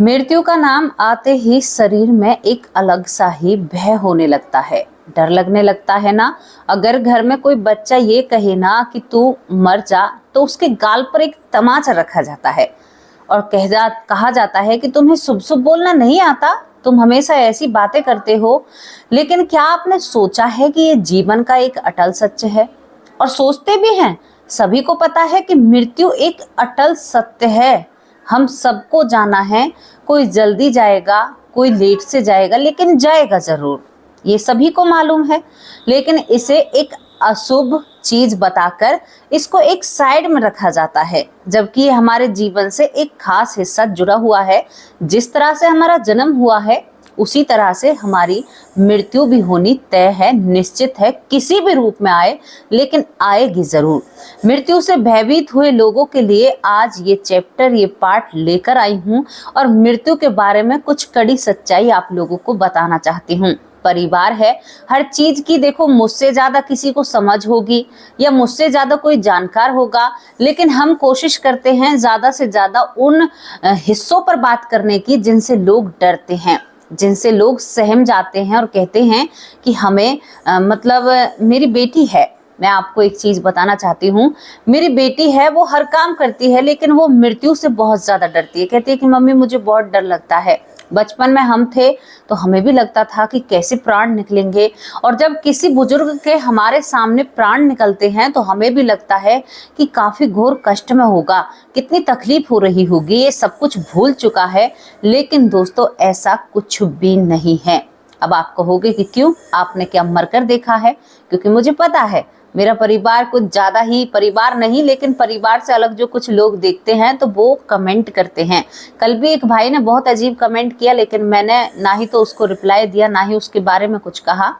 मृत्यु का नाम आते ही शरीर में एक अलग सा ही भय होने लगता है, डर लगने लगता है ना। अगर घर में कोई बच्चा ये कहे ना कि तू मर जा, तो उसके गाल पर एक तमाचा रखा जाता है और कहा जाता है कि तुम्हें शुभ शुभ बोलना नहीं आता, तुम हमेशा ऐसी बातें करते हो। लेकिन क्या आपने सोचा है कि ये जीवन का एक अटल सत्य है? और सोचते भी हैं। सभी को पता है कि मृत्यु एक अटल सत्य है। हम सबको जाना है, कोई जल्दी जाएगा, कोई लेट से जाएगा, लेकिन जाएगा जरूर, ये सभी को मालूम है। लेकिन इसे एक अशुभ चीज बताकर इसको एक साइड में रखा जाता है, जबकि ये हमारे जीवन से एक खास हिस्सा जुड़ा हुआ है। जिस तरह से हमारा जन्म हुआ है, उसी तरह से हमारी मृत्यु भी होनी तय है, निश्चित है। किसी भी रूप में आए, लेकिन आएगी जरूर। मृत्यु से भयभीत हुए लोगों के लिए आज ये चैप्टर, ये पार्ट लेकर आई हूँ और मृत्यु के बारे में कुछ कड़ी सच्चाई आप लोगों को बताना चाहती हूँ। परिवार है, हर चीज की देखो मुझसे ज्यादा किसी को समझ होगी या मुझसे ज्यादा कोई जानकार होगा, लेकिन हम कोशिश करते हैं ज्यादा से ज्यादा उन हिस्सों पर बात करने की जिनसे लोग डरते हैं, जिनसे लोग सहम जाते हैं और कहते हैं कि हमें मेरी बेटी है। मैं आपको एक चीज बताना चाहती हूँ, मेरी बेटी है, वो हर काम करती है, लेकिन वो मृत्यु से बहुत ज्यादा डरती है। कहती है कि मम्मी मुझे बहुत डर लगता है। बचपन में हम थे तो हमें भी लगता था कि कैसे प्राण निकलेंगे, और जब किसी बुजुर्ग के हमारे सामने प्राण निकलते हैं तो हमें भी लगता है कि काफी घोर कष्ट में होगा, कितनी तकलीफ हो रही होगी, ये सब कुछ भूल चुका है। लेकिन दोस्तों, ऐसा कुछ भी नहीं है। अब आप कहोगे कि क्यों, आपने क्या मरकर देखा है? क्योंकि मुझे पता है, मेरा परिवार कुछ ज्यादा ही, परिवार नहीं लेकिन परिवार से अलग जो कुछ लोग देखते हैं तो वो कमेंट करते हैं। कल भी एक भाई ने बहुत अजीब कमेंट किया, लेकिन मैंने ना ही तो उसको रिप्लाई दिया, ना ही उसके बारे में कुछ कहा।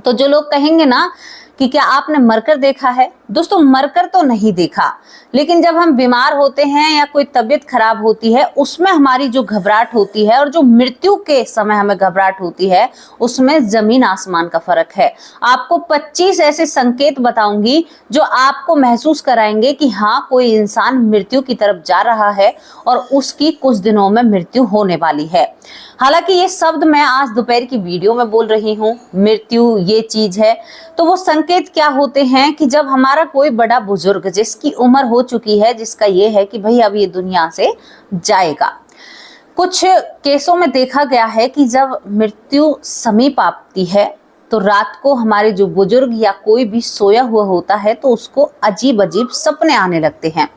तो जो लोग कहेंगे ना कि क्या आपने मरकर देखा है, दोस्तों मरकर तो नहीं देखा, लेकिन जब हम बीमार होते हैं या कोई तबीयत खराब होती है, उसमें हमारी जो घबराहट होती है और जो मृत्यु के समय हमें घबराहट होती है, उसमें जमीन आसमान का फर्क है। आपको 25 ऐसे संकेत बताऊंगी जो आपको महसूस कराएंगे कि हाँ, कोई इंसान मृत्यु की तरफ जा रहा है और उसकी कुछ दिनों में मृत्यु होने वाली है। हालांकि ये शब्द मैं आज दोपहर की वीडियो में बोल रही हूँ, मृत्यु ये चीज है। तो वो संकेत क्या होते हैं कि जब हमारा कोई बड़ा बुजुर्ग जिसकी उम्र हो चुकी है, जिसका ये है कि भाई अब ये दुनिया से जाएगा। कुछ केसों में देखा गया है कि जब मृत्यु समीप आती है तो रात को हमारे जो बुजुर्ग या कोई भी सोया हुआ होता है तो उसको अजीब अजीब सपने आने लगते हैं।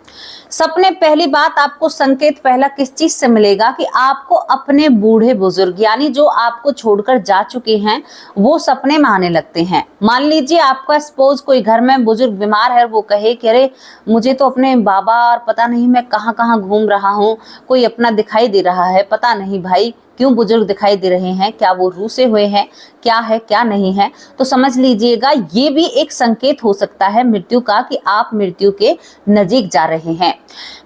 सपने, पहली बात आपको संकेत पहला किस चीज से मिलेगा कि आपको अपने बूढ़े बुजुर्ग यानी जो आपको छोड़कर जा चुके हैं वो सपने में आने लगते हैं। मान लीजिए आपका सपोज कोई घर में बुजुर्ग बीमार है, वो कहे कि अरे मुझे तो अपने बाबा और पता नहीं मैं कहाँ कहाँ घूम रहा हूँ, कोई अपना दिखाई दे रहा है, पता नहीं भाई क्यों बुजुर्ग दिखाई दे रहे हैं, क्या वो रूसे हुए हैं, क्या है क्या नहीं है। तो समझ लीजिएगा ये भी एक संकेत हो सकता है मृत्यु का कि आप मृत्यु के नजदीक जा रहे हैं।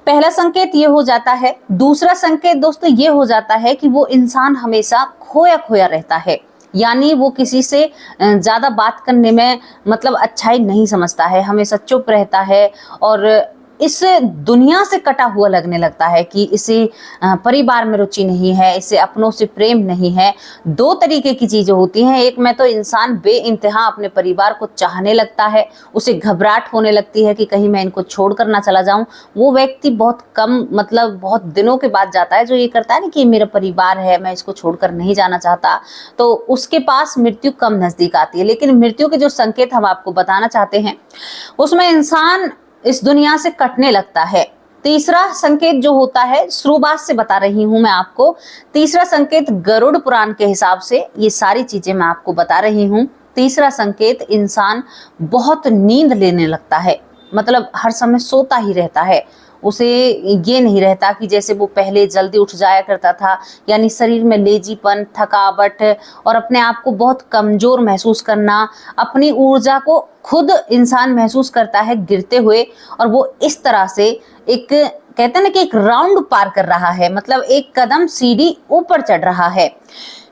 पहला संकेत ये हो जाता है। दूसरा संकेत दोस्तों ये हो जाता है कि वो इंसान हमेशा खोया खोया रहता है, यानी वो किसी से ज्यादा बात करने में अच्छाई नहीं समझता है, हमेशा चुप रहता है और इस दुनिया से कटा हुआ लगने लगता है कि इसे परिवार में रुचि नहीं है, इसे अपनों से प्रेम नहीं है। दो तरीके की चीजें होती हैं, एक में तो इंसान बेइंतहा अपने परिवार को चाहने लगता है, उसे घबराहट होने लगती है कि कहीं मैं इनको छोड़कर ना चला जाऊं। वो व्यक्ति बहुत कम बहुत दिनों के बाद जाता है, जो ये करता है ना कि मेरा परिवार है, मैं इसको छोड़कर नहीं जाना चाहता, तो उसके पास मृत्यु कम नजदीक आती है। लेकिन मृत्यु के जो संकेत हम आपको बताना चाहते हैं उसमें इंसान इस दुनिया से कटने लगता है। तीसरा संकेत जो होता है, शुरुआत से बता रही हूं मैं आपको, तीसरा संकेत गरुड़ पुराण के हिसाब से, ये सारी चीजें मैं आपको बता रही हूं। तीसरा संकेत, इंसान बहुत नींद लेने लगता है, हर समय सोता ही रहता है, उसे ये नहीं रहता कि जैसे वो पहले जल्दी उठ जाया करता था, यानी शरीर में लेजीपन, थकावट और अपने आप को बहुत कमजोर महसूस करना, अपनी ऊर्जा को खुद इंसान महसूस करता है गिरते हुए, और वो इस तरह से एक कहते हैं ना कि एक राउंड पार कर रहा है, मतलब एक कदम सीढ़ी ऊपर चढ़ रहा है।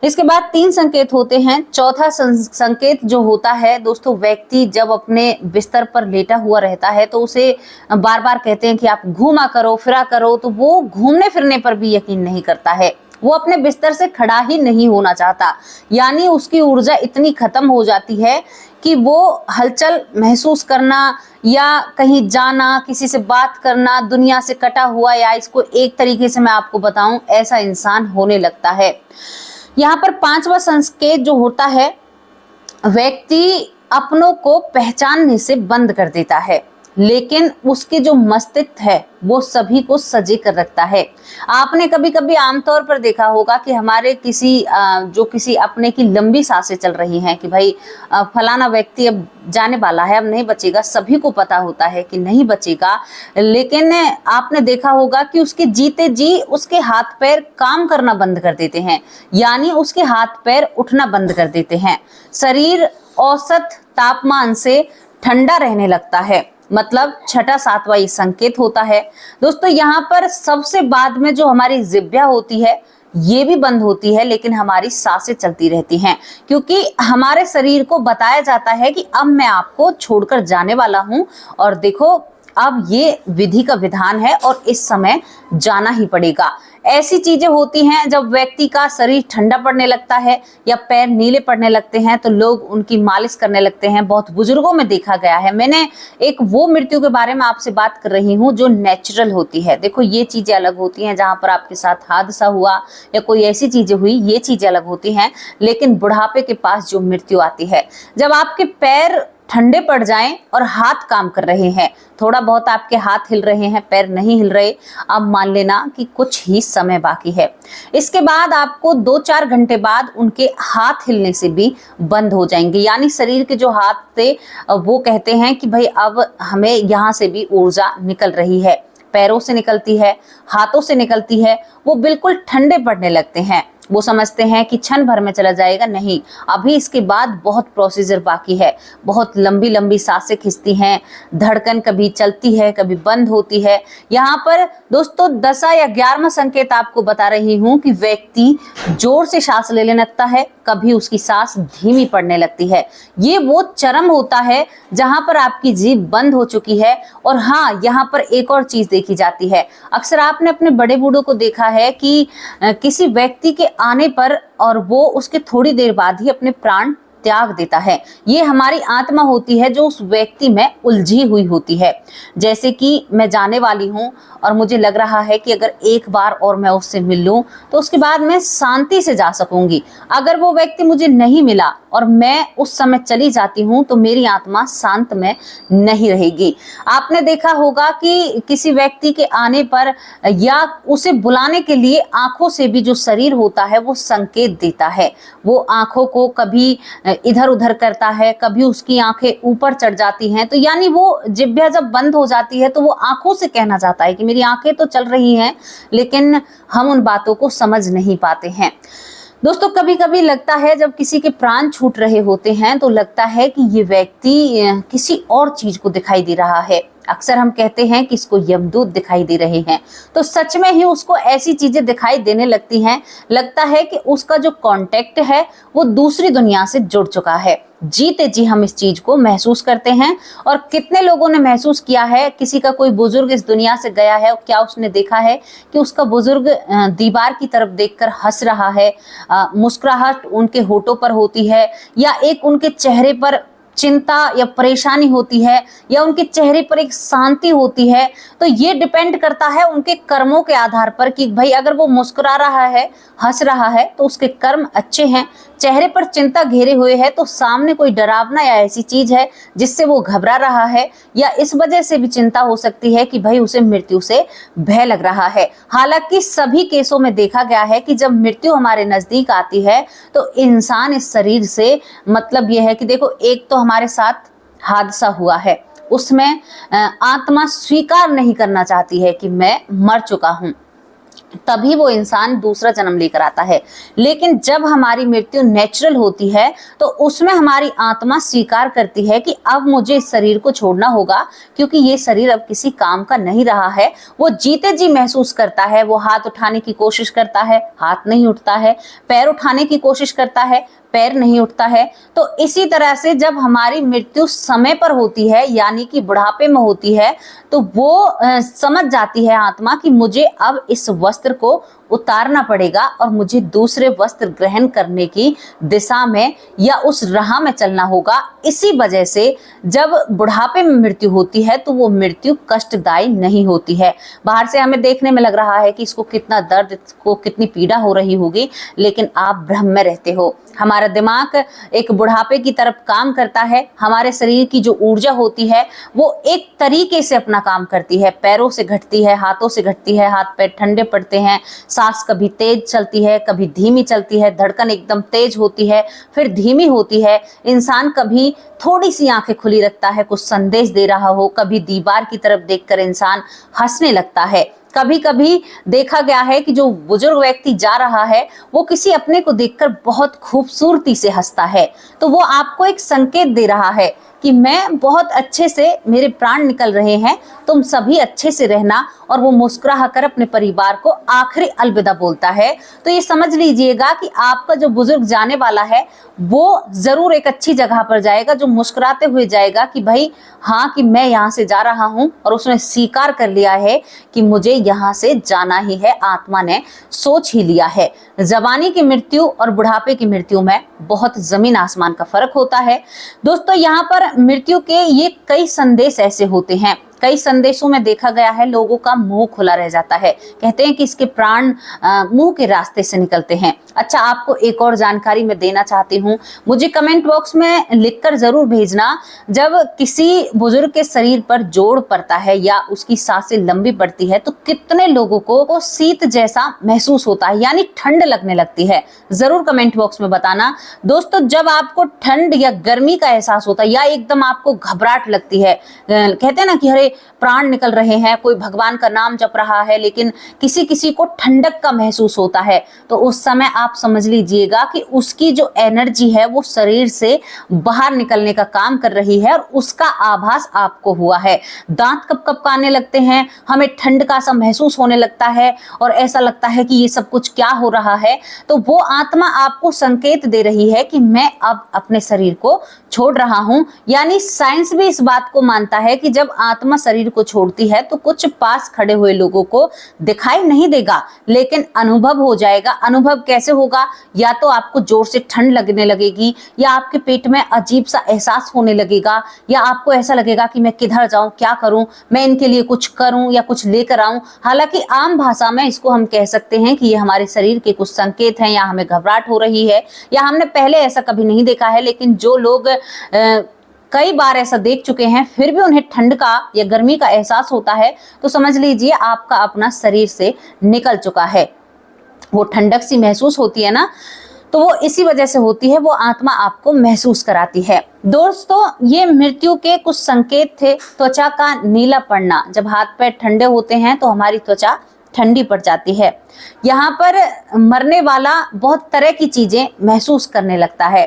इसके बाद 3 संकेत होते हैं। चौथा संकेत जो होता है दोस्तों, व्यक्ति जब अपने बिस्तर पर लेटा हुआ रहता है तो उसे बार बार कहते हैं कि आप घूमा करो, फिरा करो, तो वो घूमने फिरने पर भी यकीन नहीं करता है। वो अपने बिस्तर से खड़ा ही नहीं होना चाहता, यानी उसकी ऊर्जा इतनी खत्म हो जाती है कि वो हलचल महसूस करना या कहीं जाना, किसी से बात करना, दुनिया से कटा हुआ, या इसको एक तरीके से मैं आपको बताऊं, ऐसा इंसान होने लगता है। यहाँ पर 5वां संकेत जो होता है, व्यक्ति अपनों को पहचानने से बंद कर देता है, लेकिन उसके जो मस्तिष्क है वो सभी को सजे कर रखता है। आपने कभी कभी आमतौर पर देखा होगा कि हमारे किसी अपने की लंबी सांसें चल रही हैं कि भाई फलाना व्यक्ति अब जाने वाला है, अब नहीं बचेगा, सभी को पता होता है कि नहीं बचेगा, लेकिन आपने देखा होगा कि उसके जीते जी उसके हाथ पैर काम करना बंद कर देते हैं, यानी उसके हाथ पैर उठना बंद कर देते हैं। शरीर औसत तापमान से ठंडा रहने लगता है, मतलब 6वां-7वां ये संकेत होता है। दोस्तों यहाँ पर सबसे बाद में जो हमारी जिह्वा होती है ये भी बंद होती है, लेकिन हमारी सांसें चलती रहती हैं, क्योंकि हमारे शरीर को बताया जाता है कि अब मैं आपको छोड़कर जाने वाला हूं और देखो अब ये विधि का विधान है और इस समय जाना ही पड़ेगा। ऐसी चीजें होती हैं जब व्यक्ति का शरीर ठंडा पड़ने लगता है या पैर नीले पड़ने लगते हैं तो लोग उनकी मालिश करने लगते हैं। बहुत बुजुर्गों में देखा गया है। मैंने एक वो मृत्यु के बारे में आपसे बात कर रही हूँ जो नेचुरल होती है। देखो ये चीजें अलग होती हैं, जहां पर आपके साथ हादसा हुआ या कोई ऐसी चीजें हुई, ये चीजें अलग होती हैं। लेकिन बुढ़ापे के पास जो मृत्यु आती है, जब आपके पैर ठंडे पड़ जाएं और हाथ काम कर रहे हैं, थोड़ा बहुत आपके हाथ हिल रहे हैं, पैर नहीं हिल रहे, अब मान लेना कि कुछ ही समय बाकी है। इसके बाद आपको 2-4 घंटे बाद उनके हाथ हिलने से भी बंद हो जाएंगे, यानी शरीर के जो हाथ थे वो कहते हैं कि भाई अब हमें यहाँ से भी ऊर्जा निकल रही है, पैरों से निकलती है, हाथों से निकलती है, वो बिल्कुल ठंडे पड़ने लगते हैं। वो समझते हैं कि क्षण भर में चला जाएगा, नहीं, अभी इसके बाद बहुत प्रोसीजर बाकी है। बहुत लंबी लंबी सांसें खिंचती हैं, धड़कन कभी चलती है कभी बंद होती है। यहाँ पर दोस्तों 10वां या 11वां संकेत आपको बता रही हूँ कि व्यक्ति जोर से सांस लेने लगता है, कभी उसकी सांस धीमी पड़ने लगती है। ये वो चरम होता है जहां पर आपकी जीभ बंद हो चुकी है। और हाँ, यहाँ पर एक और चीज देखी जाती है। अक्सर आपने अपने बड़े बूढ़ों को देखा है कि किसी व्यक्ति के आने पर और वो उसके थोड़ी देर बाद ही अपने प्राण त्याग देता है। ये हमारी आत्मा होती है जो उस व्यक्ति में उलझी हुई होती है। जैसे कि मैं जाने वाली हूँ और मुझे लग रहा है कि अगर एक बार और मैं उससे मिल लूं तो उसके बाद मैं शांति से जा सकूंगी। अगर वो व्यक्ति मुझे नहीं मिला और मैं उस समय चली जाती हूँ तो मेरी आत्मा शांत में नहीं रहेगी। आपने देखा होगा कि किसी व्यक्ति के आने पर या उसे बुलाने के लिए आंखों से भी जो शरीर होता है वो संकेत देता है। वो आंखों को कभी इधर उधर करता है, कभी उसकी आंखें ऊपर चढ़ जाती हैं, तो यानी वो जिह्वा जब बंद हो जाती है तो वो आंखों से कहना चाहता है कि मेरी आंखें तो चल रही हैं, लेकिन हम उन बातों को समझ नहीं पाते हैं। दोस्तों कभी कभी लगता है जब किसी के प्राण छूट रहे होते हैं तो लगता है कि ये व्यक्ति किसी और चीज को दिखाई दे रहा है। अक्सर हम कहते हैं कि इसको यमदूत दिखाई दे रहे हैं, तो सच में ही उसको ऐसी चीजें दिखाई देने लगती हैं। लगता है कि उसका जो कांटेक्ट है वो दूसरी दुनिया से जुड़ चुका है। जीते जी हम इस चीज को महसूस करते हैं। और कितने लोगों ने महसूस किया है, किसी का कोई बुजुर्ग इस दुनिया से गया है, क्या उसने देखा है कि उसका बुजुर्ग दीवार की तरफ देखकर हंस रहा है, मुस्कुराहट उनके होठों पर होती है, या एक उनके चेहरे पर चिंता या परेशानी होती है, या उनके चेहरे पर एक शांति होती है। तो ये डिपेंड करता है उनके कर्मों के आधार पर कि भाई अगर वो मुस्कुरा रहा है, हंस रहा है तो उसके कर्म अच्छे हैं। चेहरे पर चिंता घेरे हुए है तो सामने कोई डरावना या ऐसी चीज है जिससे वो घबरा रहा है, या इस वजह से भी चिंता हो सकती है कि भाई उसे मृत्यु से भय लग रहा है। हालांकि सभी केसों में देखा गया है कि जब मृत्यु हमारे नजदीक आती है तो इंसान इस शरीर से, मतलब यह है कि देखो एक तो हमारे साथ हादसा हुआ है, उसमें आत्मा स्वीकार नहीं करना चाहती है कि मैं मर चुका हूं। तभी वो इंसान दूसरा जन्म लेकर आता है। लेकिन जब हमारी मृत्यु नेचुरल होती है तो उसमें हमारी आत्मा स्वीकार करती है कि अब मुझे इस शरीर को छोड़ना होगा, क्योंकि ये शरीर अब किसी काम का नहीं रहा है। वो जीते जी महसूस करता है, वो हाथ उठाने की कोशिश करता है, हाथ नहीं उठता है, पैर उठाने की कोशिश करता है, पैर नहीं उठता है। तो इसी तरह से जब हमारी मृत्यु समय पर होती है, यानी कि बुढ़ापे में होती है, तो वो समझ जाती है आत्मा कि मुझे अब इस वस्त्र को उतारना पड़ेगा और मुझे दूसरे वस्त्र ग्रहण करने की दिशा में या उस राह में चलना होगा। इसी वजह से जब बुढ़ापे में मृत्यु होती है तो वो मृत्यु कष्टदायी नहीं होती है। बाहर से हमें देखने में लग रहा है कि इसको कितना दर्द, इसको कितनी पीड़ा हो रही होगी, लेकिन आप भ्रम में रहते हो। हमारा दिमाग एक बुढ़ापे की तरफ काम करता है। हमारे शरीर की जो ऊर्जा होती है वो एक तरीके से अपना काम करती है। पैरों से घटती है, हाथों से घटती है, हाथ पैर ठंडे पड़ते हैं, सांस कभी तेज चलती है, कभी धीमी चलती है, धड़कन एकदम तेज होती है, फिर धीमी होती है। इंसान कभी थोड़ी सी आंखें खुली रखता है, कुछ संदेश दे रहा हो, कभी दीवार की तरफ देखकर इंसान हंसने लगता है। कभी कभी देखा गया है कि जो बुजुर्ग व्यक्ति जा रहा है वो किसी अपने को देखकर बहुत खूबसूरती से हंसता है, तो वो आपको एक संकेत दे रहा है कि मैं बहुत अच्छे से, मेरे प्राण निकल रहे हैं, तुम सभी अच्छे से रहना। और वो मुस्कुरा कर अपने परिवार को आखिरी अलविदा बोलता है। तो ये समझ लीजिएगा कि आपका जो बुजुर्ग जाने वाला है वो जरूर एक अच्छी जगह पर जाएगा, जो मुस्कुराते हुए जाएगा कि भाई हाँ, कि मैं यहाँ से जा रहा हूँ, और उसने स्वीकार कर लिया है कि मुझे यहाँ से जाना ही है। आत्मा ने सोच ही लिया है। जवानी की मृत्यु और बुढ़ापे की मृत्यु में बहुत जमीन आसमान का फर्क होता है। दोस्तों, यहाँ पर मृत्यु के ये कई संदेश ऐसे होते हैं। कई संदेशों में देखा गया है लोगों का मुंह खुला रह जाता है। कहते हैं कि इसके प्राण मुंह के रास्ते से निकलते हैं। अच्छा, आपको एक और जानकारी मैं देना चाहती हूँ, मुझे कमेंट बॉक्स में लिखकर जरूर भेजना। जब किसी बुजुर्ग के शरीर पर जोड़ पड़ता है या उसकी सांसें लंबी पड़ती है तो कितने लोगों को शीत जैसा महसूस होता है, यानी ठंड लगने लगती है। जरूर कमेंट बॉक्स में बताना। दोस्तों, जब आपको ठंड या गर्मी का एहसास होता है या एकदम आपको घबराहट लगती है, कहते हैं ना कि अरे प्राण निकल रहे हैं, कोई भगवान का नाम जप रहा है, लेकिन किसी किसी को ठंडक का महसूस होता है, तो उस समय आप समझ लीजिएगा कि उसकी जो एनर्जी है वो शरीर से बाहर निकलने का काम कर रही है और उसका आभास आपको हुआ है। दांत कपकपाने लगते हैं, हमें ठंड का सा महसूस होने लगता है और ऐसा लगता है कि ये सब कुछ क्या हो रहा है। तो वो आत्मा आपको संकेत दे रही है कि मैं अब अपने शरीर को छोड़ रहा हूं। यानी साइंस भी इस बात को मानता है कि जब आत्मा शरीर को छोड़ती है तो कुछ पास खड़े हुए लोगों को दिखाई नहीं देगा, लेकिन अनुभव हो जाएगा। अनुभव कैसे होगा? या तो आपको जोर से ठंड लगने लगेगी, या आपके पेट में अजीब सा एहसास होने लगेगा, या आपको ऐसा लगेगा कि मैं किधर जाऊं, क्या करूं, मैं इनके लिए कुछ करूं या कुछ लेकर आऊं। हालांकि आम भाषा में इसको हम कह सकते हैं कि ये हमारे शरीर के कुछ संकेत हैं, या हमें घबराहट हो रही है, या हमने पहले ऐसा कभी नहीं देखा है, लेकिन जो लोग कई बार ऐसा देख चुके हैं फिर भी उन्हें ठंड का या गर्मी का एहसास होता है, तो समझ लीजिए आपका अपना शरीर से निकल चुका है। वो ठंडक सी महसूस होती है ना, तो वो इसी वजह से होती है, वो आत्मा आपको महसूस कराती है। दोस्तों, ये मृत्यु के कुछ संकेत थे। त्वचा का नीला पड़ना, जब हाथ पैर ठंडे होते हैं तो हमारी त्वचा ठंडी पड़ जाती है। यहाँ पर मरने वाला बहुत तरह की चीजें महसूस करने लगता है।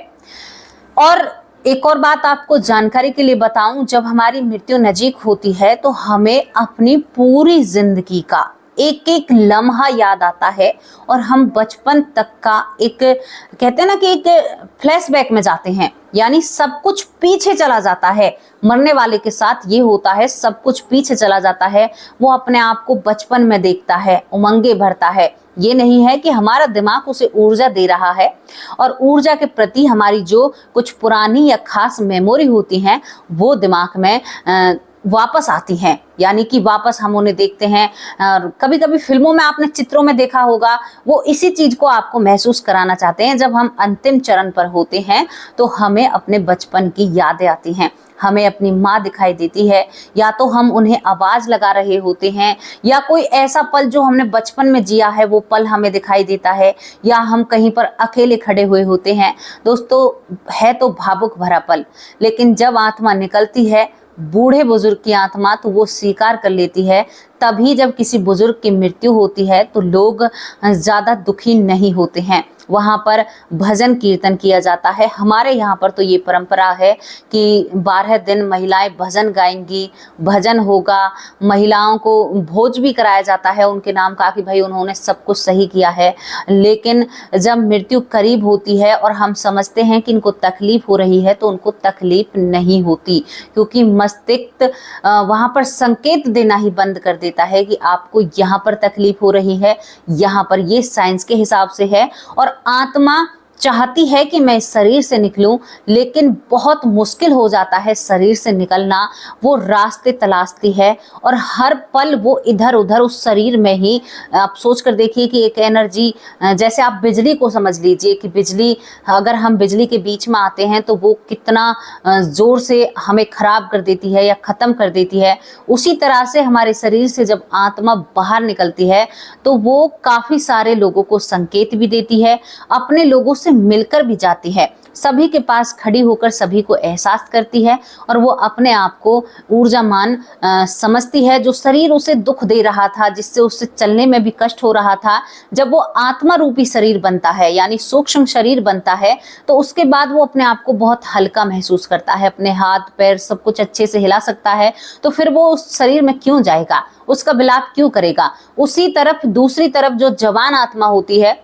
और एक और बात आपको जानकारी के लिए बताऊं, जब हमारी मृत्यु नजीक होती है तो हमें अपनी पूरी जिंदगी का एक एक लम्हा याद आता है और हम बचपन तक का एक, कहते हैं ना कि एक फ्लैशबैक में जाते हैं, यानी सब कुछ पीछे चला जाता है। मरने वाले के साथ ये होता है, सब कुछ पीछे चला जाता है। वो अपने आप को बचपन में देखता है, उमंगे भरता है। ये नहीं है कि हमारा दिमाग उसे ऊर्जा दे रहा है, और ऊर्जा के प्रति हमारी जो कुछ पुरानी या खास मेमोरी होती हैं वो दिमाग में वापस आती हैं, यानी कि वापस हम उन्हें देखते हैं। कभी कभी फिल्मों में आपने चित्रों में देखा होगा, वो इसी चीज को आपको महसूस कराना चाहते हैं। जब हम अंतिम चरण पर होते हैं तो हमें अपने बचपन की यादें आती हैं, हमें अपनी माँ दिखाई देती है, या तो हम उन्हें आवाज लगा रहे होते हैं, या कोई ऐसा पल जो हमने बचपन में जिया है वो पल हमें दिखाई देता है, या हम कहीं पर अकेले खड़े हुए होते हैं। दोस्तों, है तो भावुक भरा पल, लेकिन जब आत्मा निकलती है बूढ़े बुजुर्ग की आत्मा तो वो स्वीकार कर लेती है। तभी जब किसी बुजुर्ग की मृत्यु होती है तो लोग ज़्यादा दुखी नहीं होते हैं, वहाँ पर भजन कीर्तन किया जाता है। हमारे यहाँ पर तो ये परंपरा है कि 12 दिन महिलाएं भजन गाएंगी, भजन होगा, महिलाओं को भोज भी कराया जाता है उनके नाम का कि भाई उन्होंने सब कुछ सही किया है। लेकिन जब मृत्यु करीब होती है और हम समझते हैं कि इनको तकलीफ हो रही है तो उनको तकलीफ नहीं होती, क्योंकि मस्तिष्क वहाँ पर संकेत देना ही बंद कर देता है कि आपको यहाँ पर तकलीफ हो रही है, यहाँ पर, ये साइंस के हिसाब से है। और आत्मा चाहती है कि मैं इस शरीर से निकलूं, लेकिन बहुत मुश्किल हो जाता है शरीर से निकलना। वो रास्ते तलाशती है और हर पल वो इधर उधर उस शरीर में ही, आप सोच कर देखिए कि एक एनर्जी, जैसे आप बिजली को समझ लीजिए कि बिजली, अगर हम बिजली के बीच में आते हैं तो वो कितना ज़ोर से हमें ख़राब कर देती है या ख़त्म कर देती है। उसी तरह से हमारे शरीर से जब आत्मा बाहर निकलती है तो वो काफ़ी सारे लोगों को संकेत भी देती है, अपने लोगों से मिलकर भी जाती है, सभी के पास खड़ी होकर सभी को एहसास करती है और वो अपने आप को ऊर्जामान समझती है। जो शरीर उसे दुख दे रहा था, जिससे उसे चलने में भी कष्ट हो रहा था, जब वो आत्मा रूपी शरीर बनता है यानी सूक्ष्म शरीर बनता है तो उसके बाद वो अपने आप को बहुत हल्का महसूस करता है, अपने हाथ पैर सब कुछ अच्छे से हिला सकता है। तो फिर वो उस शरीर में क्यों जाएगा, उसका विलाप क्यों करेगा। उसी तरफ दूसरी तरफ जो जवान आत्मा होती है,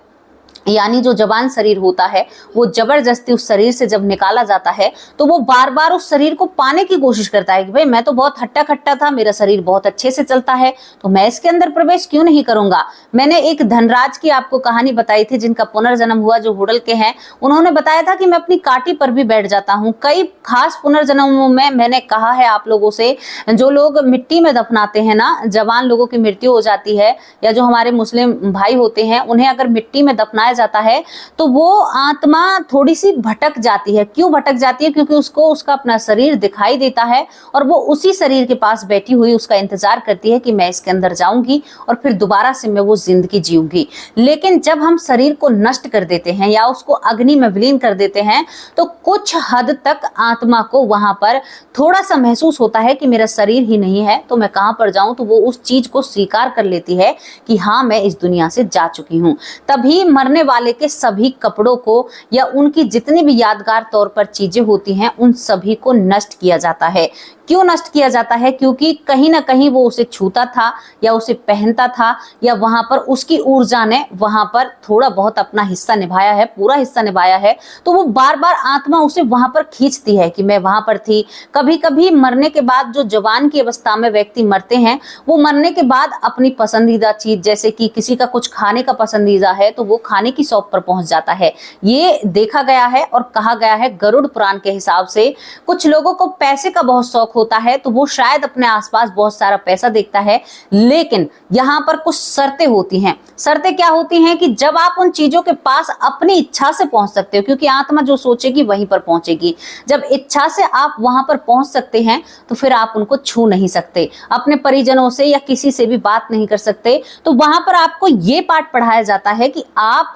यानी जो जवान शरीर होता है, वो जबरदस्ती उस शरीर से जब निकाला जाता है तो वो बार बार उस शरीर को पाने की कोशिश करता है कि भाई मैं तो बहुत हट्टा खट्टा था, मेरा शरीर बहुत अच्छे से चलता है, तो मैं इसके अंदर प्रवेश क्यों नहीं करूंगा। मैंने एक धनराज की आपको कहानी बताई थी, जिनका पुनर्जन्म हुआ, जो हुडल के हैं। उन्होंने बताया था कि मैं अपनी काटी पर भी बैठ जाता हूँ। कई खास पुनर्जन्मों में मैंने कहा है आप लोगों से, जो लोग मिट्टी में दफनाते हैं ना, जवान लोगों की मृत्यु हो जाती है, या जो हमारे मुस्लिम भाई होते हैं, उन्हें अगर मिट्टी में दफनाया जाता है तो वो आत्मा थोड़ी सी भटक जाती है। क्यों भटक जाती है? क्योंकि उसको उसका अपना शरीर दिखाई देता है और वो उसी शरीर के पास बैठी हुई उसका इंतजार करती है कि मैं इसके अंदर जाऊंगी और फिर दोबारा से मैं वो जिंदगी जीऊंगी। लेकिन जब हम शरीर को नष्ट कर देते हैं या उसको अग्नि में विलीन कर देते हैं तो कुछ हद तक आत्मा को वहां पर थोड़ा सा महसूस होता है कि मेरा शरीर ही नहीं है तो मैं कहां पर जाऊं। तो वो उस चीज को स्वीकार कर लेती है कि हाँ, मैं इस दुनिया से जा चुकी हूं। तभी मरने वाले के सभी कपड़ों को या उनकी जितनी भी यादगार तौर पर चीजें होती हैं उन सभी को नष्ट किया जाता है। क्यों नष्ट किया जाता है? क्योंकि कहीं ना कहीं वो उसे छूता था या उसे पहनता था या वहां पर उसकी ऊर्जा ने वहां पर थोड़ा बहुत अपना हिस्सा निभाया है, पूरा हिस्सा निभाया है, तो वो बार बार आत्मा उसे वहां पर खींचती है कि मैं वहां पर थी। कभी कभी मरने के बाद, जो जवान की अवस्था में व्यक्ति मरते हैं, वो मरने के बाद अपनी पसंदीदा चीज, जैसे कि किसी का कुछ खाने का पसंदीदा है तो वो खाने की शॉप पर पहुंच जाता है। ये देखा गया है और कहा गया है गरुड़ पुराण के हिसाब से। कुछ लोगों को पैसे का बहुत शौक होता है तो वो शायद अपने आसपास बहुत सारा पैसा देखता है, लेकिन यहाँ पर कुछ शर्तें होती हैं। शर्तें क्या होती हैं? कि जब आप उन चीजों के पास अपनी इच्छा से पहुंच सकते हो, क्योंकि आत्मा जो सोचेगी वहीं पर पहुंचेगी। जब इच्छा से आप वहां पर पहुंच सकते हैं तो फिर आप उनको छू नहीं सकते, अपने परिजनों से या किसी से भी बात नहीं कर सकते। तो वहां पर आपको ये पाठ पढ़ाया जाता है कि आप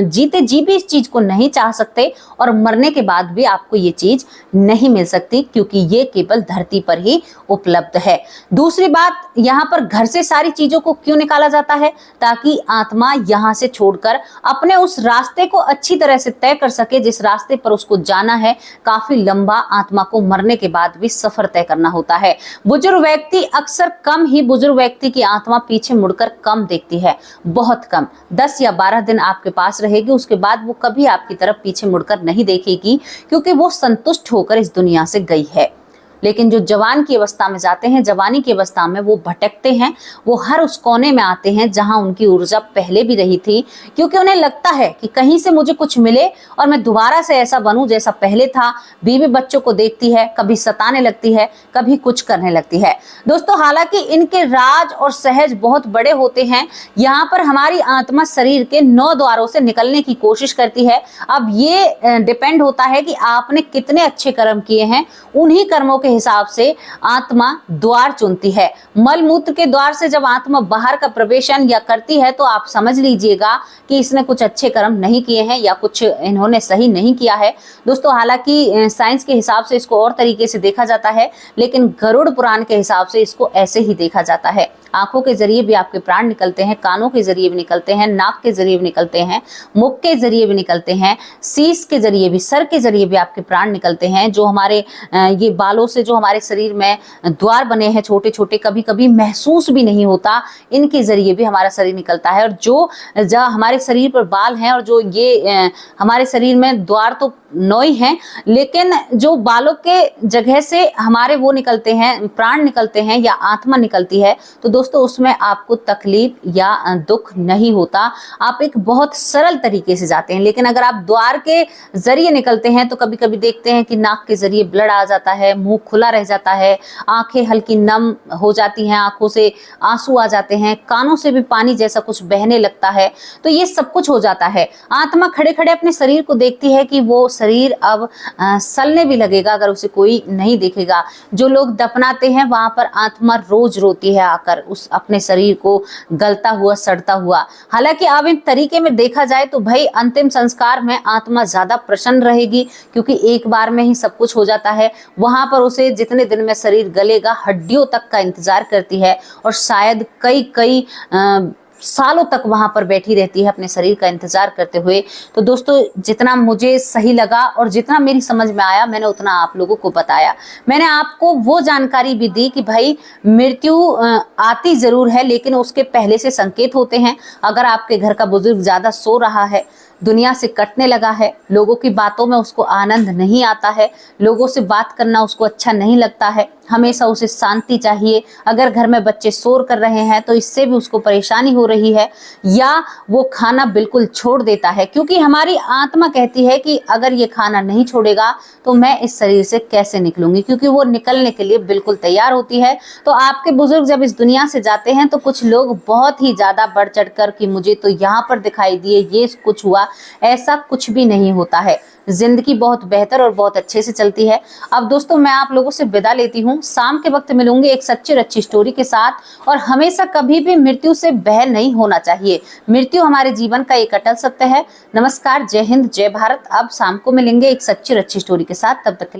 जीते जी भी इस चीज को नहीं चाह सकते और मरने के बाद भी आपको ये चीज नहीं मिल सकती, क्योंकि ये केवल धरती पर ही उपलब्ध है। दूसरी बात, यहाँ पर घर से सारी चीजों को क्यों निकाला जाता है? ताकि आत्मा यहाँ से छोड़कर अपने उस रास्ते को अच्छी तरह से तय कर सके जिस रास्ते पर उसको जाना है। काफी लंबा आत्मा को मरने के बाद भी सफर तय करना होता है। बुजुर्ग व्यक्ति अक्सर कम ही, बुजुर्ग व्यक्ति की आत्मा पीछे मुड़कर कम देखती है, बहुत कम। 10 या 12 दिन आपके पास रहेगी, उसके बाद वो कभी आपकी तरफ पीछे मुड़कर नहीं देखेगी, क्योंकि वो संतुष्ट होकर इस दुनिया से गई है। लेकिन जो जवान की अवस्था में जाते हैं, जवानी की अवस्था में वो भटकते हैं, वो हर उस कोने में आते हैं जहां उनकी ऊर्जा पहले भी रही थी, क्योंकि उन्हें लगता है कि कहीं से मुझे कुछ मिले और मैं दोबारा से ऐसा बनूं जैसा पहले था। बीवी बच्चों को देखती है, कभी सताने लगती है, कभी कुछ करने लगती है। दोस्तों, हालांकि इनके राज और सहज बहुत बड़े होते हैं। यहाँ पर हमारी आत्मा शरीर के 9 द्वारों से निकलने की कोशिश करती है। अब ये डिपेंड होता है कि आपने कितने अच्छे कर्म किए हैं। उन्हीं कर्मों के के हिसाब से आत्मा द्वार चुनती है। मल मूत्र के द्वार से जब आत्मा बाहर का प्रवेशन या करती है तो आप समझ लीजिएगा कि इसने कुछ अच्छे कर्म नहीं किए हैं या कुछ इन्होंने सही नहीं किया है। दोस्तों, हालांकि साइंस के हिसाब से इसको और तरीके से देखा जाता है, लेकिन गरुड़ पुराण के हिसाब से इसको ऐसे ही देखा जाता है। आंखों के जरिए भी आपके प्राण निकलते हैं, कानों के जरिए भी निकलते हैं, नाक के जरिए भी निकलते हैं, मुख के जरिए भी निकलते हैं, शीश के जरिए भी, सर के जरिए भी आपके प्राण निकलते हैं। जो हमारे ये बालों से जो हमारे शरीर में द्वार बने हैं छोटे छोटे, कभी कभी महसूस भी नहीं होता, इनके जरिए भी हमारा शरीर निकलता है। और जो हमारे शरीर पर बाल हैं और जो ये हमारे शरीर में द्वार तो 9 ही हैं, लेकिन जो बालों के जगह से हमारे वो निकलते हैं, प्राण निकलते हैं या आत्मा निकलती है, तो दोस्तों उसमें आपको तकलीफ या दुख नहीं होता। आप एक बहुत सरल तरीके से जाते हैं। लेकिन अगर आप द्वार के जरिए निकलते हैं तो कभी कभी देखते हैं कि नाक के जरिए ब्लड आ जाता है, मुंह खुला रह जाता है, आंखें हल्की नम हो जाती हैं, आंखों से आंसू आ जाते हैं, कानों से भी पानी जैसा कुछ बहने लगता है। तो ये सब कुछ हो जाता है। आत्मा खड़े खड़े अपने शरीर को देखती है कि वो शरीर अब सलने भी लगेगा अगर उसे कोई नहीं देखेगा। जो लोग दफनाते हैं वहां पर आत्मा रोज रोती है आकर उस अपने शरीर को गलता हुआ, सड़ता हुआ। हालांकि अब इन तरीके में देखा जाए तो भाई अंतिम संस्कार में आत्मा ज्यादा प्रसन्न रहेगी, क्योंकि एक बार में ही सब कुछ हो जाता है। वहां पर उसे जितने दिन में शरीर गलेगा, हड्डियों तक का इंतजार करती है और शायद कई सालों तक वहां पर बैठी रहती है अपने शरीर का इंतजार करते हुए। तो दोस्तों, जितना मुझे सही लगा और जितना मेरी समझ में आया मैंने उतना आप लोगों को बताया। मैंने आपको वो जानकारी भी दी कि भाई मृत्यु आती जरूर है, लेकिन उसके पहले से संकेत होते हैं। अगर आपके घर का बुजुर्ग ज्यादा सो रहा है, दुनिया से कटने लगा है, लोगों की बातों में उसको आनंद नहीं आता है, लोगों से बात करना उसको अच्छा नहीं लगता है, हमेशा उसे शांति चाहिए, अगर घर में बच्चे शोर कर रहे हैं तो इससे भी उसको परेशानी हो रही है, या वो खाना बिल्कुल छोड़ देता है, क्योंकि हमारी आत्मा कहती है कि अगर ये खाना नहीं छोड़ेगा तो मैं इस शरीर से कैसे निकलूंगी, क्योंकि वो निकलने के लिए बिल्कुल तैयार होती है। तो आपके बुजुर्ग जब इस दुनिया से जाते हैं तो कुछ लोग बहुत ही ज्यादा बढ़ चढ़ कर कि मुझे तो यहाँ पर दिखाई दिए, ये कुछ हुआ, ऐसा कुछ भी नहीं होता है। जिंदगी बहुत बेहतर और बहुत अच्छे से चलती है। अब दोस्तों, मैं आप लोगों से विदा लेती हूँ। शाम के वक्त मिलूंगी एक सच्ची और अच्छी स्टोरी के साथ। और हमेशा कभी भी मृत्यु से भय नहीं होना चाहिए। मृत्यु हमारे जीवन का एक अटल सत्य है। नमस्कार, जय हिंद, जय भारत। अब शाम को मिलेंगे एक सच्ची और अच्छी स्टोरी के साथ। तब तक